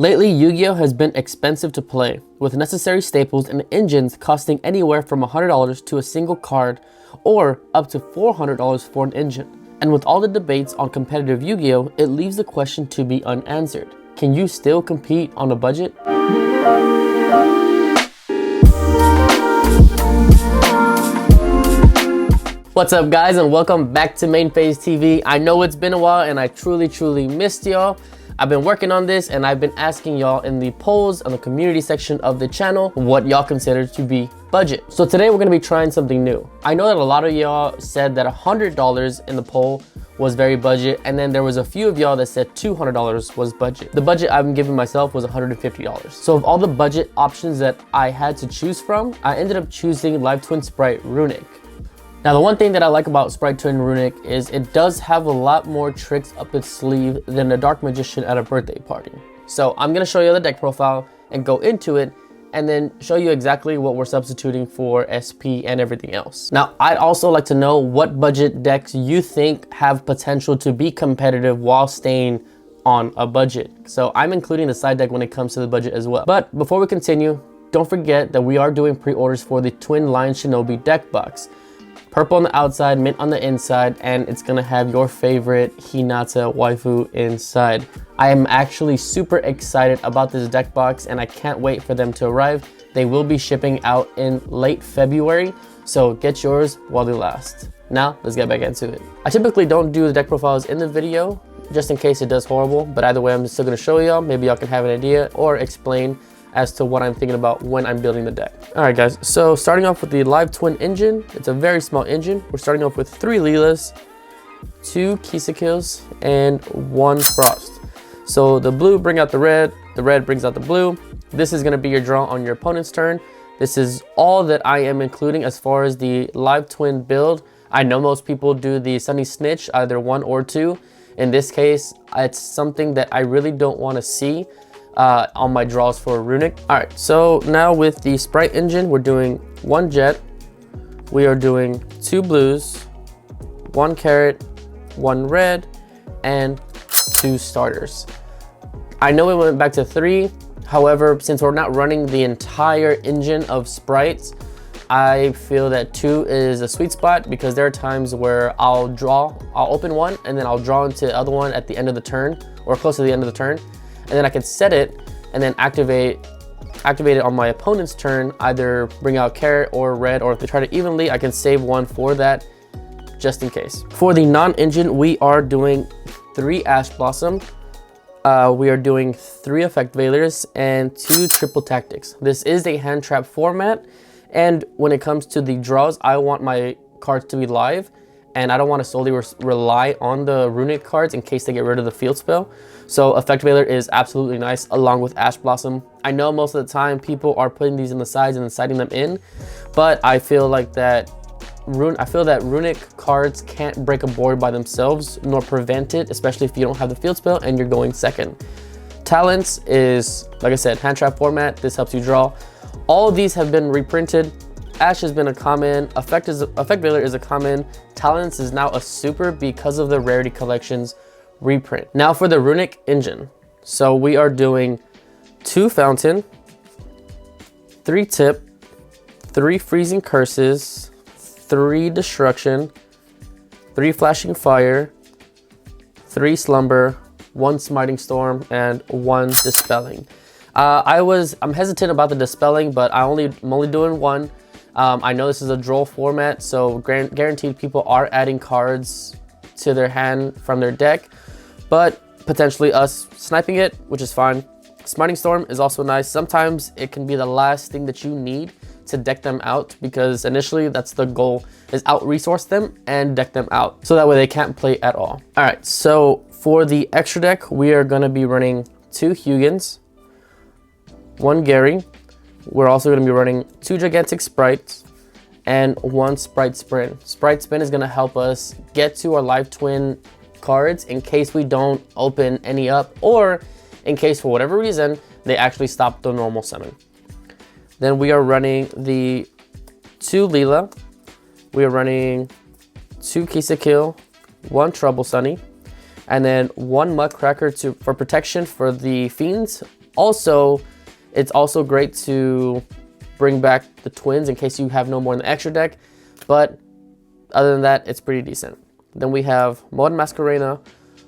Lately, Yu-Gi-Oh! Has been expensive to play, with necessary staples and engines costing anywhere from $100 to a single card, or up to $400 for an engine. And with all the debates on competitive Yu-Gi-Oh!, it leaves the question to be unanswered. Can you still compete on a budget? What's up guys, and welcome back to Main Phase TV. I know it's been a while and I truly missed y'all. I've been working on this and I've been asking y'all in the polls on the community section of the channel what y'all consider to be budget. So today we're gonna be trying something new. I know that a lot of y'all said that $100 in the poll was very budget, and then there was a few of y'all that said $200 was budget. The budget I'm giving myself was $150. So of all the budget options that I had to choose from, I ended up choosing Live Twin Sprite Runic. Now, the one thing that I like about Sprite Twin Runic is it does have a lot more tricks up its sleeve than a Dark Magician at a birthday party. So I'm gonna show you the deck profile and go into it, and then show you exactly what we're substituting for SP and everything else. Now, I'd also like to know what budget decks you think have potential to be competitive while staying on a budget. So I'm including the side deck when it comes to the budget as well. But before we continue, don't forget that we are doing pre-orders for the Twin Lion Shinobi deck box. Purple on the outside, mint on the inside, and it's gonna have your favorite Hinata waifu inside. I am actually super excited about this deck box and I can't wait for them to arrive. They will be shipping out in late February, so get yours while they last. Now, let's get back into it. I typically don't do the deck profiles in the video, just in case it does horrible, but either way, I'm still gonna show y'all. Maybe y'all can have an idea or explain as to what I'm thinking about when I'm building the deck. All right guys, so starting off with the Live Twin engine, it's a very small engine. We're starting off with 3 Leelas, 2 Kisakills, and 1 Frost. So the blue bring out the red brings out the blue. This is gonna be your draw on your opponent's turn. This is all that I am including as far as the Live Twin build. I know most people do the Sunny Snitch, either 1 or 2. In this case, it's something that I really don't wanna see on my draws for Runic. All right, so now with the Sprite engine, we're doing 1 Jet, we are doing 2 blues, 1 carrot, 1 red, and 2 starters. I know we went back to 3, however, since we're not running the entire engine of sprites, I feel that 2 is a sweet spot, because there are times where I'll open one and then I'll draw into the other one at the end of the turn or close to the end of the turn. And then I can set it and then activate it on my opponent's turn, either bring out carrot or red, or if they try to evenly, I can save 1 for that just in case. For the non-engine, we are doing 3 Ash Blossom. We are doing 3 Effect Veilers and 2 Triple Tactics. This is a hand trap format, and when it comes to the draws, I want my cards to be live, and I don't want to solely rely on the Runic cards in case they get rid of the field spell. So Effect Veiler is absolutely nice along with Ash Blossom. I know most of the time people are putting these in the sides and then siding them in, but I feel like that Runic cards can't break a board by themselves nor prevent it, especially if you don't have the field spell and you're going second. Talents is, like I said, hand trap format. This helps you draw. All of these have been reprinted. Ash has been a common, Effect Veiler is a common, Talents is now a super because of the Rarity Collections reprint. Now for the Runic engine. So we are doing 2 Fountain, 3 Tip, 3 Freezing Curses, 3 Destruction, 3 Flashing Fire, 3 Slumber, 1 Smiting Storm, and 1 Dispelling. I'm hesitant about the Dispelling, but I'm only doing 1. I know this is a draw format, so guaranteed people are adding cards to their hand from their deck, but potentially us sniping it, which is fine. Smiting Storm is also nice. Sometimes it can be the last thing that you need to deck them out, because initially that's the goal, is out-resource them and deck them out, so that way they can't play at all. All right, so for the extra deck, we are gonna be running 2 Hugins, 1 Gary. We're also going to be running 2 Gigantic Sprites and 1 Sprite Spin. Sprite Spin is going to help us get to our Live Twin cards in case we don't open any up, or in case for whatever reason they actually stop the normal summon. Then we are running the 2 Leela. We are running 2 Kisakill, 1 Trouble Sunny, and then 1 Muckracker for protection for the Fiends Also, it's also great to bring back the twins in case you have no more in the extra deck, but other than that, it's pretty decent. Then we have Modern Masquerena,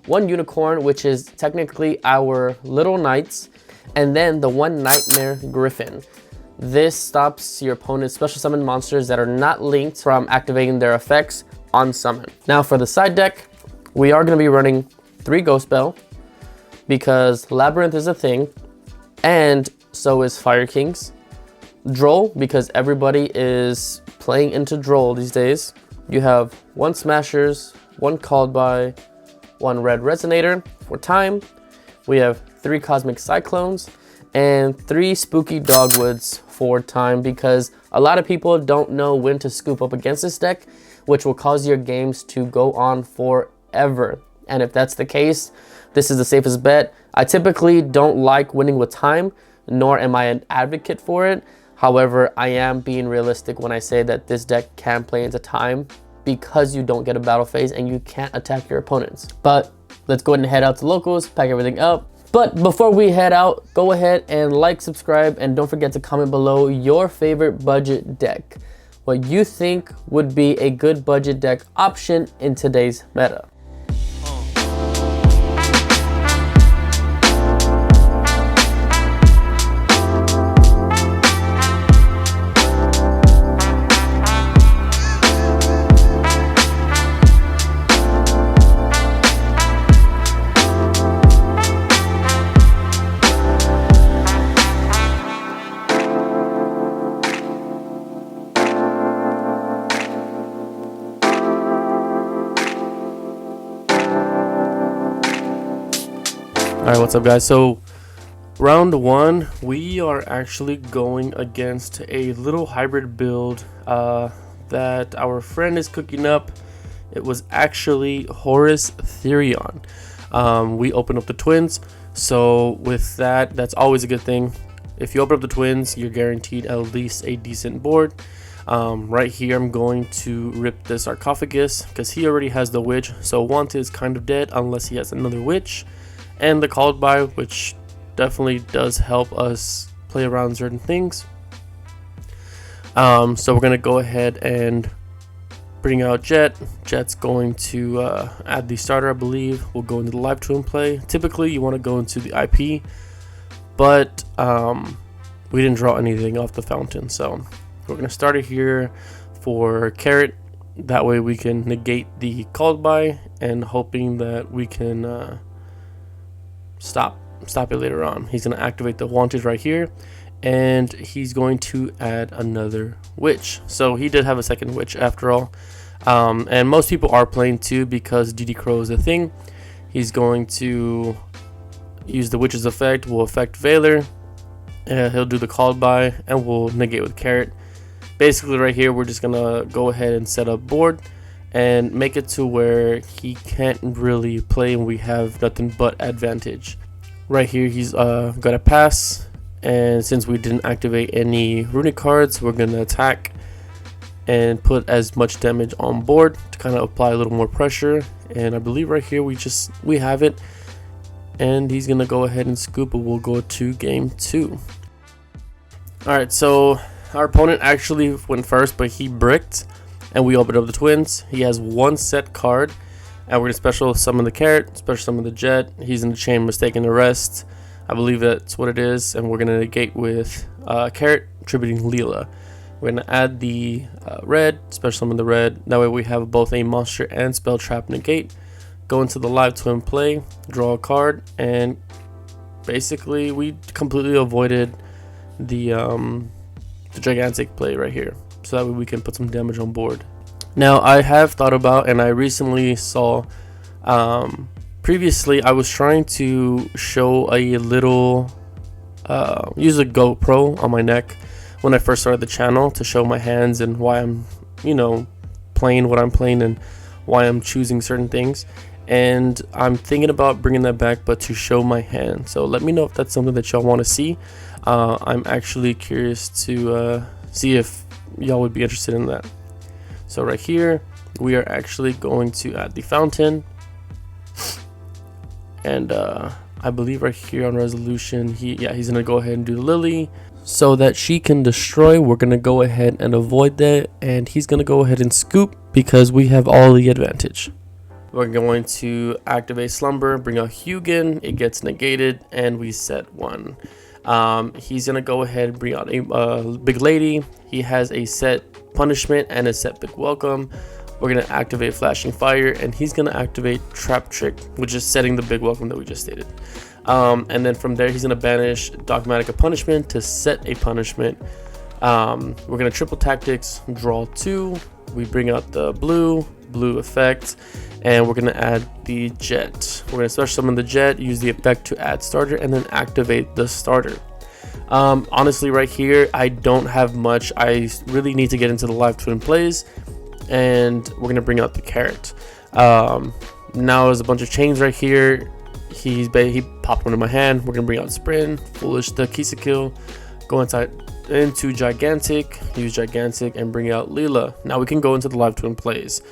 one Unicorn, which is technically our Little Knights, and then the one Nightmare Griffin. This stops your opponent's special summon monsters that are not linked from activating their effects on summon. Now for the side deck, we are going to be running 3 Ghost Bell because Labyrinth is a thing, and so is Fire Kings. Droll, because everybody is playing into Droll these days. You have 1 Smashers, 1 Called By, 1 Red Resonator for time. We have 3 Cosmic Cyclones and 3 Spooky Dogwoods for time, because a lot of people don't know when to scoop up against this deck, which will cause your games to go on forever. And if that's the case, this is the safest bet. I typically don't like winning with time, nor am I an advocate for it. However, I am being realistic when I say that this deck can play into time because you don't get a battle phase and you can't attack your opponents. But let's go ahead and head out to locals, pack everything up. But before we head out, go ahead and like, subscribe, and don't forget to comment below your favorite budget deck. What you think would be a good budget deck option in today's meta. Alright, what's up guys? So round 1, we are actually going against a little hybrid build that our friend is cooking up. It was actually Horus Therion. We opened up the twins, so with that, that's always a good thing. If you open up the twins, you're guaranteed at least a decent board. Right here, I'm going to rip the sarcophagus because he already has the witch, so Wanted is kind of dead unless he has another witch. And the Called By, which definitely does help us play around certain things. So we're going to go ahead and bring out Jet. Jet's going to add the starter, I believe. We'll go into the live twin play. Typically, you want to go into the IP, but we didn't draw anything off the fountain. So we're going to start it here for Carrot. That way we can negate the Called By and hoping that we can... stop it later on. He's going to activate the Wanted right here, and he's going to add another witch. So he did have a second witch after all, and most people are playing 2 because DD Crow is a thing. He's going to use the witch's effect, will affect Valor, he'll do the Called By, and we'll negate with Carrot. Basically right here we're just gonna go ahead and set up board and make it to where he can't really play and we have nothing but advantage. Right here he's gonna pass, and since we didn't activate any runic cards, we're gonna attack and put as much damage on board to kind of apply a little more pressure. And I believe right here we have it, and he's gonna go ahead and scoop, and we'll go to game 2. Alright, so our opponent actually went first, but he bricked and we opened up the twins. He has 1 set card, and we're gonna special summon the Carrot, special summon the Jet. He's in the chain, mistaking the rest. I believe that's what it is, and we're gonna negate with Carrot, tributing Leela. We're gonna add the red, special summon the red. That way we have both a monster and spell trap negate. Go into the live twin play, draw a card, and basically we completely avoided the gigantic play right here, so that way we can put some damage on board. Now I have thought about, and I recently saw, previously I was trying to show a little, use a GoPro on my neck when I first started the channel to show my hands and why I'm, playing what I'm playing and why I'm choosing certain things. And I'm thinking about bringing that back, but to show my hand. So let me know if that's something that y'all want to see. I'm actually curious to see if y'all would be interested in that. So right here we are actually going to add the fountain, and I believe right here on resolution, he's gonna go ahead and do Lily so that she can destroy. We're gonna go ahead and avoid that, and he's gonna go ahead and scoop because we have all the advantage. We're going to activate Slumber, bring out Hugin, it gets negated, and we set 1. He's gonna go ahead and bring out a Big Lady. He has a set punishment and a set Big Welcome. We're gonna activate Flashing Fire, and he's gonna activate Trap Trick, which is setting the Big Welcome that we just stated. And then from there, he's gonna banish Dogmatic Punishment to set a punishment. We're gonna triple tactics, draw 2. We bring out the blue effect, and we're gonna add the jet. We're gonna special summon the jet, use the effect to add starter, and then activate the starter. Honestly, right here, I don't have much. I really need to get into the live twin plays, and we're gonna bring out the carrot. Now there's a bunch of chains right here. He popped one in my hand. We're gonna bring out Sprint, Foolish the Kisa kill, go into Gigantic, use Gigantic, and bring out Leela. Now we can go into the live twin plays.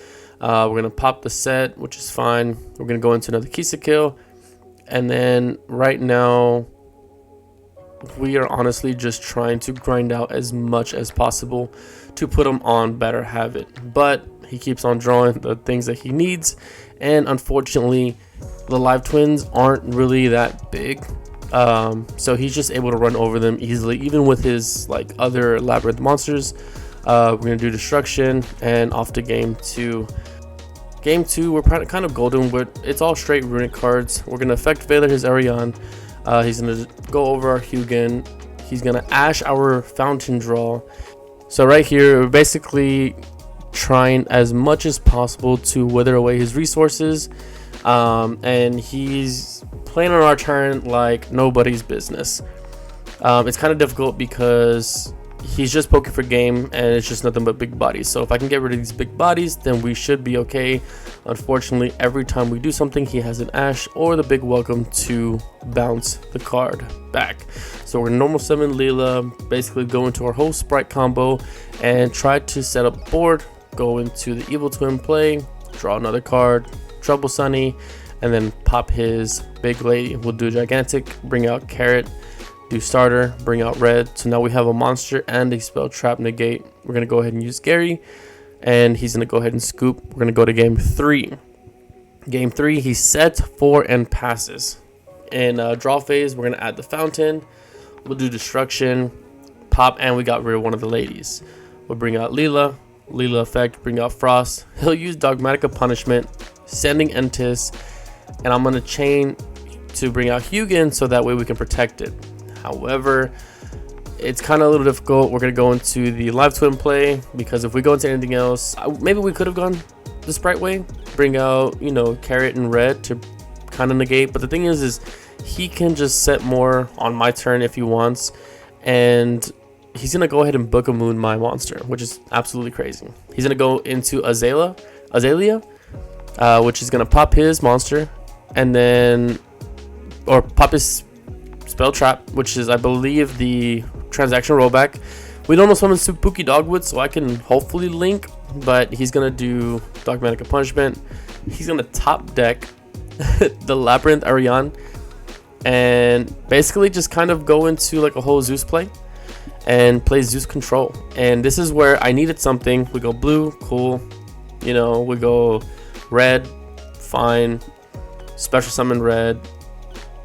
We're gonna pop the set, which is fine. We're gonna go into another Kisa kill, and then right now we are honestly just trying to grind out as much as possible to put him on Better Have It. But he keeps on drawing the things that he needs, and unfortunately the live twins aren't really that big, so he's just able to run over them easily, even with his like other labyrinth monsters. We're gonna do Destruction, and off to game 2. Game 2, we're kind of golden, but it's all straight runic cards. We're gonna effect Valor his Arion. He's gonna go over our Hugin. He's gonna Ash our Fountain Draw. So right here, we're basically trying as much as possible to wither away his resources, and he's playing on our turn like nobody's business. It's kind of difficult because he's just poking for game, and it's just nothing but big bodies. So if I can get rid of these big bodies, then we should be okay. Unfortunately, every time we do something, he has an Ash or the Big Welcome to bounce the card back. So we're gonna normal summon Leela, basically go into our whole sprite combo and try to set up board, go into the Evil Twin play, draw another card, Trouble Sunny, and then pop his Big Lady. We'll do Gigantic, bring out Carrot, do Starter, bring out Red. So now we have a monster and a spell trap negate. We're gonna go ahead and use Gary, and he's gonna go ahead and scoop. We're gonna go to game 3. Game 3, he sets 4 and passes. In draw phase, we're gonna add the Fountain. We'll do Destruction, pop, and we got rid of one of the ladies. We'll bring out Leela effect, bring out Frost. He'll use Dogmatic Punishment, sending Entis, and I'm gonna chain to bring out Hugin so that way we can protect it. However, it's kind of a little difficult. We're gonna go into the live twin play, because if we go into anything else, maybe we could have gone the sprite way, bring out, you know, Carrot and Red to kind of negate. But the thing is he can just set more on my turn if he wants, and he's gonna go ahead and Book of Moon my monster, which is absolutely crazy. He's gonna go into Azalea, which is gonna pop his monster, and then pop his Spell Trap, which is, I believe, the transaction rollback. We don't know summon Spooky Dogwood, so I can hopefully link, but he's gonna do Dogmatic Punishment. He's gonna top deck the Labyrinth Arion, and basically just kind of go into like a whole Zeus play and play Zeus Control. And this is where I needed something. We go blue, cool. You know, we go red, fine. Special summon red.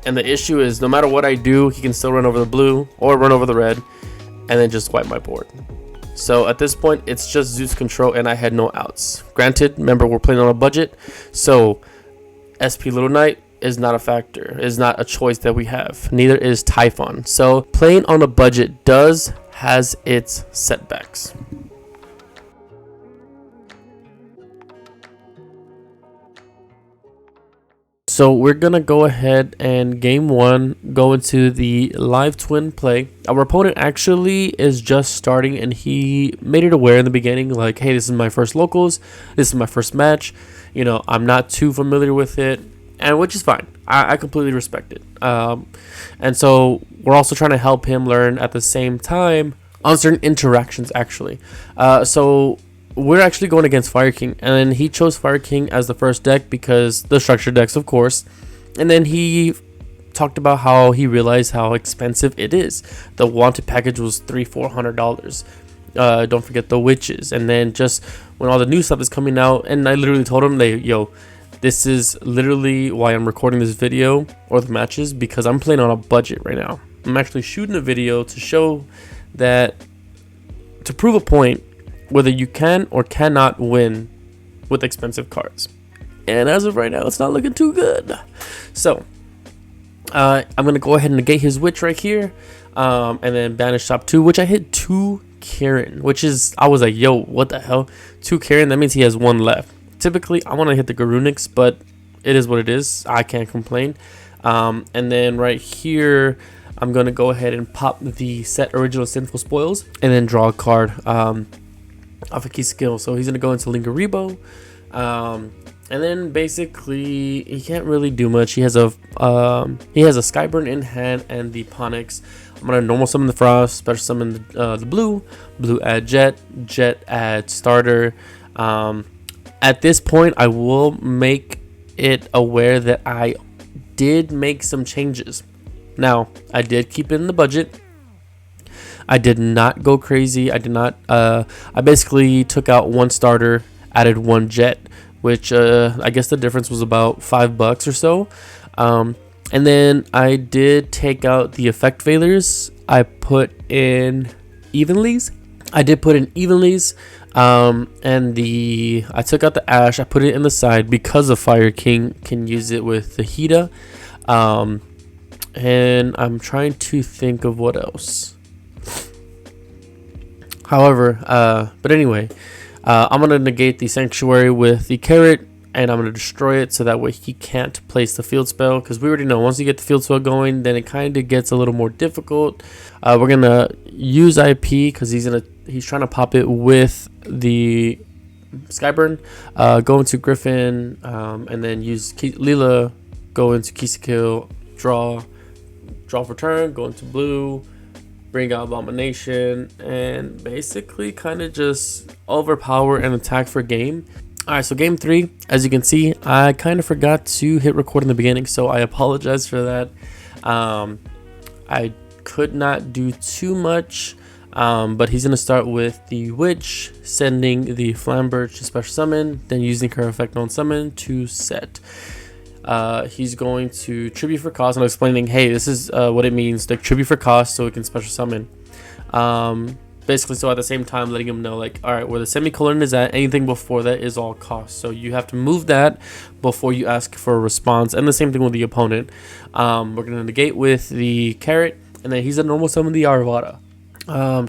And the issue is, no matter what I do, he can still run over the blue or run over the red and then just wipe my board. So at this point, it's just Zeus Control, and I had no outs. Granted, remember, we're playing on a budget, so SP Little Knight is not a factor, is not a choice that we have. Neither is Typhon. So playing on a budget has its setbacks. So we're gonna go ahead and game 1 go into the live twin play. Our opponent actually is just starting, and he made it aware in the beginning, like, hey, this is my first locals, this is my first match, you know, I'm not too familiar with it, and which is fine. I completely respect it. And so we're also trying to help him learn at the same time on certain interactions, actually. So we're actually going against Fire King, and then he chose Fire King as the first deck because the structure decks, of course. And then he talked about how he realized how expensive it is. The wanted package was $300-400. Don't forget the witches, and then just when all the new stuff is coming out, and I literally told him, yo, this is literally why I'm recording this video or the matches, because I'm playing on a budget right now. I'm actually shooting a video to show that, to prove a point, whether you can or cannot win with expensive cards. And as of right now, it's not looking too good. So I'm gonna go ahead and negate his witch right here, and then banish top 2, which I hit 2 Karen, which is, I was like, yo, what the hell, 2 Karen? That means he has 1 left. Typically I want to hit the Garunix, but it is what it is. I can't complain. And then right here, I'm gonna go ahead and pop the set original Sinful Spoils, and then draw a card off a key skill. So he's gonna go into Lingaribo, and then basically he can't really do much. He has a Skyburn in hand and the Ponix. I'm gonna normal summon the Frost, special summon the blue add Jet add starter. At this point, I will make it aware that I did make some changes. Now, I did keep it in the budget. I did not go crazy. I did not. I basically took out 1 starter, added 1 Jet, which I guess the difference was about $5 or so. And then I did take out the effect veilers. I put in evenlies. And I took out the Ash. I put it in the side because the Fire King can use it with the Hida. And I'm trying to think of what else. However, but anyway, I'm gonna negate the Sanctuary with the Carrot, and I'm gonna destroy it so that way he can't place the field spell, because we already know once you get the field spell going, then it kind of gets a little more difficult. We're gonna use IP because he's trying to pop it with the Skyburn. Go into Griffin, and then use Leela. Go into Kill, draw for turn. Go into blue, bring out Abomination, and basically kind of just overpower and attack for game. Alright, so game 3, as you can see, I kind of forgot to hit record in the beginning, so I apologize for that. I could not do too much, but he's going to start with the Witch, sending the Flambirch to special summon, then using her effect on summon to set. He's going to tribute for cost, and I'm explaining, hey, this is what it means, like tribute for cost so it can special summon. Basically, so at the same time letting him know, like, all right, where the semicolon is at, anything before that is all cost, so you have to move that before you ask for a response. And the same thing with the opponent. We're gonna negate with the Carrot, and then he's a normal summon the Arvada.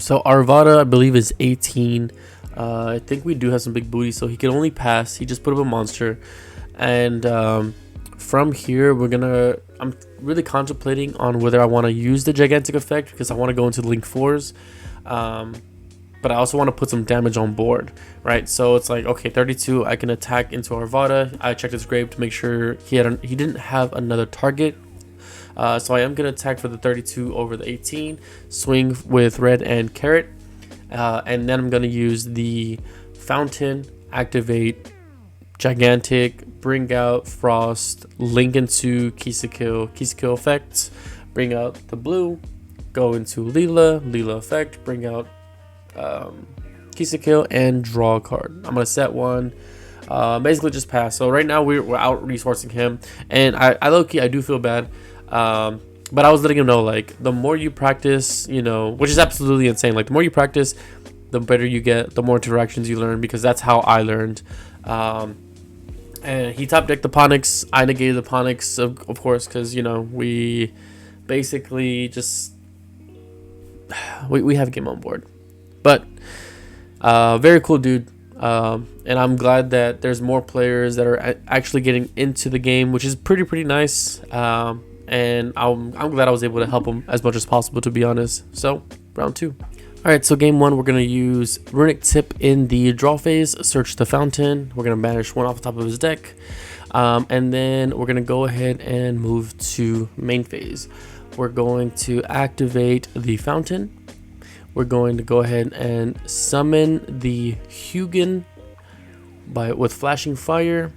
So Arvada, I believe, is 18. I think we do have some big booty, so he can only pass. He just put up a monster, and from here I'm really contemplating on whether I want to use the gigantic effect, because I want to go into the Link 4s. But I also want to put some damage on board, right? So it's like, okay, 32, I can attack into Arvada. I checked his grave to make sure he didn't have another target. So I am going to attack for the 32 over the 18, swing with red and Carrot, and then I'm going to use the Fountain, activate gigantic, bring out Frost, link into Kill effects, bring out the blue, go into Leela effect, bring out Kill, and draw a card. I'm gonna set 1, basically just pass. So right now we're out resourcing him, and I low-key, I do feel bad, but I was letting him know, like, the more you practice, you know, which is absolutely insane, like the more you practice, the better you get, the more interactions you learn, because that's how I learned. And he top decked the Ponix. I negated the Ponix, of course, because, you know, we basically just we have a game on board. But very cool dude, and I'm glad that there's more players that are actually getting into the game, which is pretty nice. And I'm glad I was able to help him as much as possible, to be honest. So round 2. Alright, so game 1, we're going to use Runic Tip in the draw phase, search the Fountain. We're going to banish 1 off the top of his deck. And then we're going to go ahead and move to main phase. We're going to activate the Fountain. We're going to go ahead and summon the Hugin with Flashing Fire.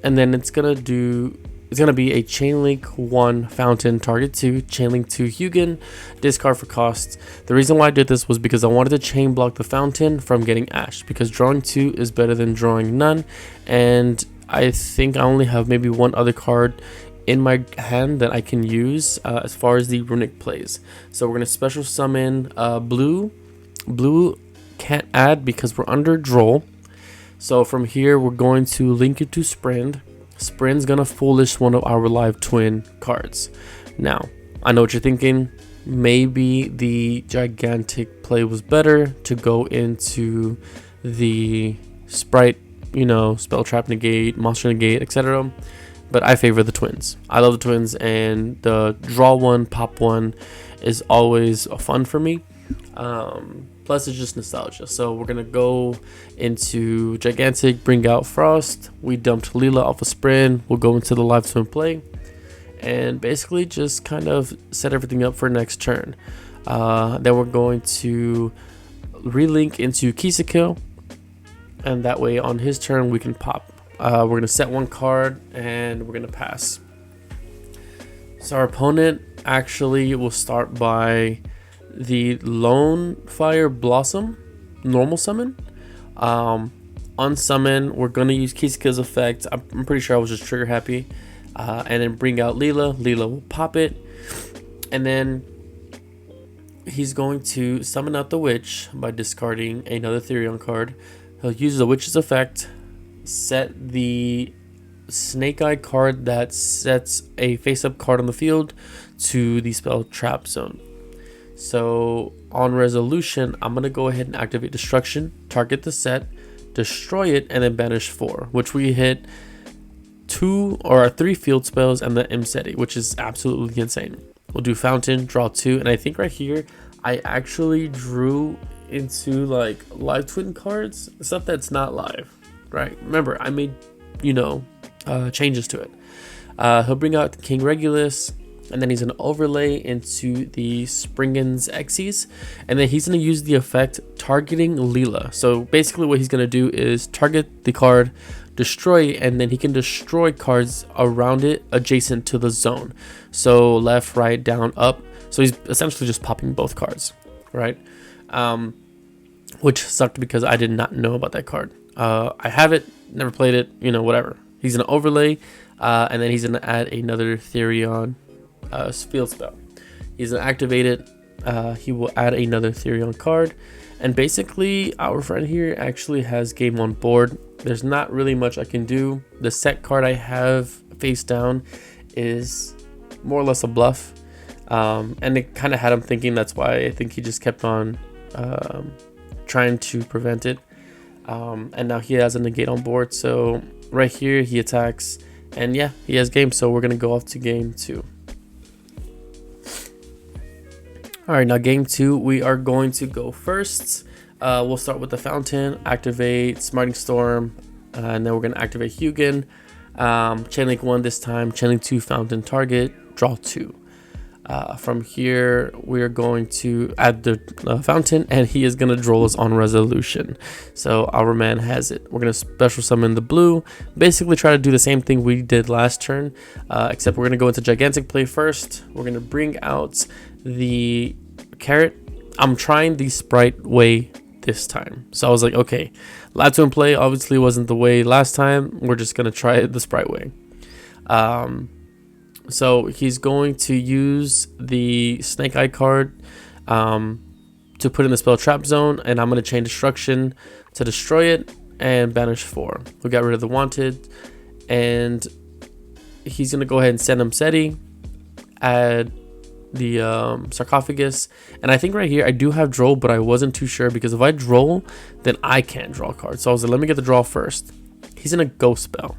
And then it's going to do it's going to be a Chainlink 1 Fountain, target 2, Chainlink 2 Hugin, discard for cost. The reason why I did this was because I wanted to chain block the Fountain from getting Ash, because drawing 2 is better than drawing none, and I think I only have maybe one other card in my hand that I can use as far as the runic plays. So we're going to special summon blue. Blue can't add because we're under Droll. So from here, we're going to link it to Sprint. Sprint's gonna foolish one of our live twin cards. Now, I know what you're thinking. Maybe the gigantic play was better to go into the sprite, you know, spell trap negate, monster negate, etc. But I favor the twins. I love the twins, and the draw one, pop one is always fun for me. Plus it's just nostalgia. So we're gonna go into gigantic, bring out Frost. We dumped Leela off a sprint. We'll go into the live twin play and basically just kind of set everything up for next turn. Then we're going to relink into Kisakil, and that way on his turn we can pop. We're gonna set one card and we're gonna pass. So our opponent actually will start by the Lone Fire Blossom normal summon. Unsummon, we're gonna use Kisaka's effect. I'm pretty sure I was just trigger happy, and then bring out Leela. Leela will pop it, and then he's going to summon out the witch by discarding another Therion card. He'll use the witch's effect, set the Snake Eye card that sets a face-up card on the field to the spell trap zone. So on resolution, I'm gonna go ahead and activate destruction, target the set, destroy it, and then banish 4, which we hit 2 or 3 field spells and the Imseti, which is absolutely insane. We'll do fountain, draw 2, and I think right here I actually drew into like live twin cards, stuff that's not live, right? Remember, I made, you know, changes to it. He'll bring out King Regulus, and then he's going to overlay into the Springen's Xyz, and then he's going to use the effect targeting Leela. So basically what he's going to do is target the card, destroy, and then he can destroy cards around it adjacent to the zone. So left, right, down, up. So he's essentially just popping both cards, right? Which sucked because I did not know about that card. I have it, never played it, you know, whatever. He's going to overlay, and then he's going to add another Therion field spell. He's gonna activate it. He will add another Therion card, and basically our friend here actually has game on board. There's not really much I can do. The set card I have face down is more or less a bluff, and it kind of had him thinking. That's why I think he just kept on trying to prevent it, and now he has a negate on board. So right here he attacks, and yeah, he has game. So we're gonna go off to game 2. Alright, now game 2, we are going to go first. We'll start with the fountain, activate Smarting Storm, and then we're going to activate Hugin. Chainlink 1 this time, Chainlink 2 fountain target, draw 2. From here, we're going to add the fountain, and he is going to draw us on resolution. So our man has it. We're going to special summon the blue, basically try to do the same thing we did last turn, except we're going to go into gigantic play first. We're going to bring out the carrot. I'm trying the sprite way this time. So I was like, okay, live twin play obviously wasn't the way last time. We're just going to try it the sprite way. So he's going to use the Snake Eye card to put in the spell trap zone, and I'm going to chain destruction to destroy it and banish 4. We got rid of the wanted, and he's going to go ahead and send him Seti, add the sarcophagus, and I think right here I do have Droll, but I wasn't too sure because if I Droll, then I can't draw cards. So I was like, let me get the draw first. He's in a ghost spell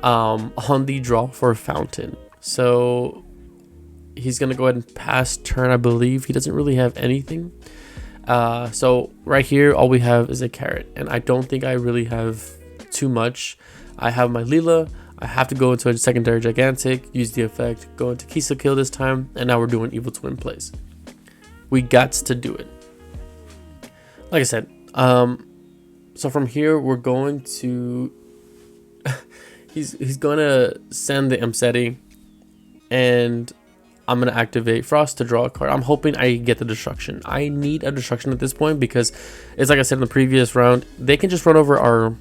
on the draw for a fountain, so he's gonna go ahead and pass turn. I believe he doesn't really have anything, so right here all we have is a carrot, and I don't think I really have too much. I have my Leela. I have to go into a secondary gigantic, use the effect, go into Kisakil this time, and now we're doing evil twin plays. We got to do it. Like I said, so from here we're going to he's gonna send the Mseti, and I'm gonna activate Frost to draw a card. I'm hoping I get the destruction. I need a destruction at this point because it's like I said in the previous round, they can just run over our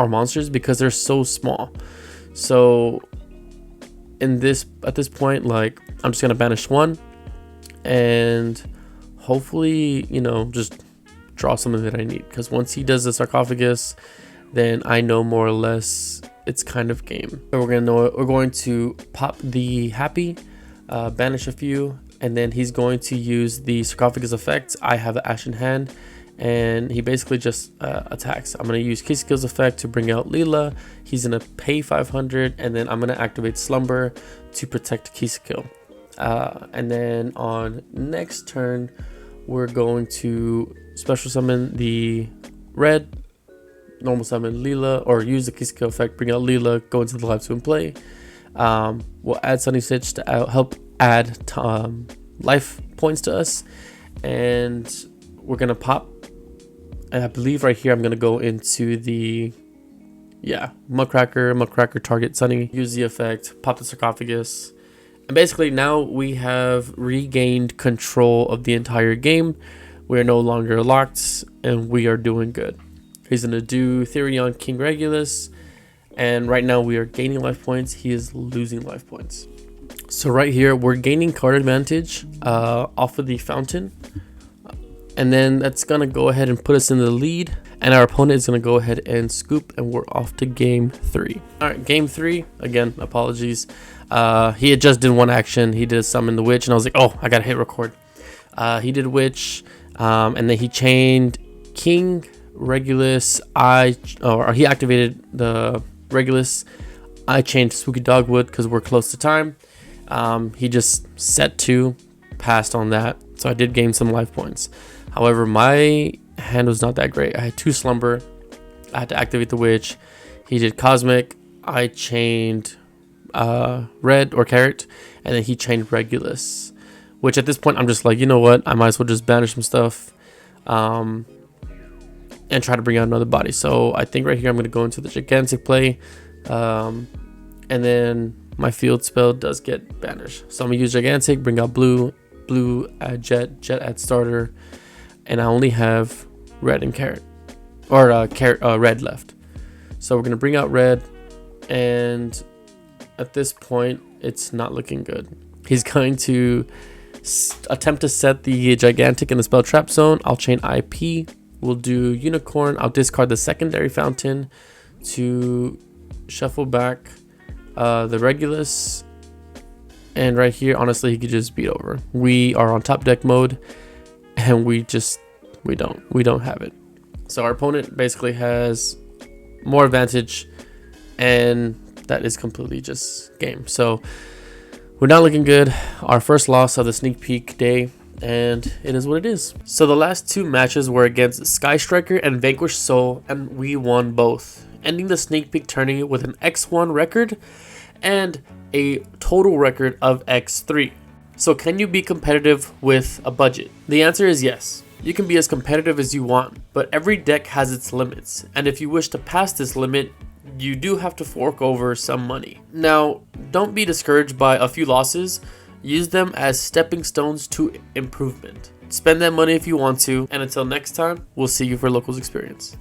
monsters because they're so small. So at this point, like, I'm just gonna banish one and hopefully, you know, just draw something that I need, because once he does the sarcophagus, then I know more or less it's kind of game. So we're going to pop the happy, banish a few, and then he's going to use the sarcophagus effect. I have the Ashen Hand, and he basically just attacks. I'm going to use Kisakill's effect to bring out Leela. He's going to pay 500, and then I'm going to activate Slumber to protect Kisakill. And then on next turn, we're going to special summon the red, normal summon Leela, or use the Kisakill effect, bring out Leela, go into the live swim play. We'll add Sunny Stitch to help add life points to us, and we're gonna pop. And I believe right here I'm gonna go into the Mudcracker target Sunny, use the effect, pop the sarcophagus, and basically now we have regained control of the entire game. We are no longer locked, and we are doing good. He's going to do Theory on King Regulus, and right now we are gaining life points. He is losing life points. So right here, we're gaining card advantage off of the fountain, and then that's going to go ahead and put us in the lead, and our opponent is going to go ahead and scoop, and we're off to game 3. All right, game 3, again, apologies. He had just did one action. He did summon the witch, and I was like, oh, I got to hit record. He did witch, and then he chained King Regulus. He activated the Regulus. I chained Spooky Dogwood because we're close to time. He just set 2, passed on that, so I did gain some life points. However, my hand was not that great. I had 2 Slumber. I had to activate the witch. He did Cosmic. I chained red or carrot, and then he chained Regulus, which at this point I'm just like, you know what, I might as well just banish some stuff and try to bring out another body. So I think right here I'm going to go into the gigantic play, and then my field spell does get banished, so I'm going to use gigantic, bring out blue, add jet add starter, and I only have red and carrot, or red left. So we're going to bring out red, and at this point it's not looking good. He's going to attempt to set the gigantic in the spell trap zone. I'll chain IP. We'll do unicorn. I'll discard the secondary fountain to shuffle back the Regulus, and right here honestly he could just beat over. We are on top deck mode, and we don't have it. So our opponent basically has more advantage, and that is completely just game. So we're not looking good. Our first loss of the sneak peek day, and it is what it is. So the last 2 matches were against Sky Striker and Vanquished Soul, and we won both, ending the sneak peek tourney with an X1 record and a total record of X3. So can you be competitive with a budget? The answer is yes. You can be as competitive as you want, but every deck has its limits, and if you wish to pass this limit, you do have to fork over some money. Now, don't be discouraged by a few losses. Use them as stepping stones to improvement. Spend that money if you want to, and until next time, we'll see you for Locals Experience.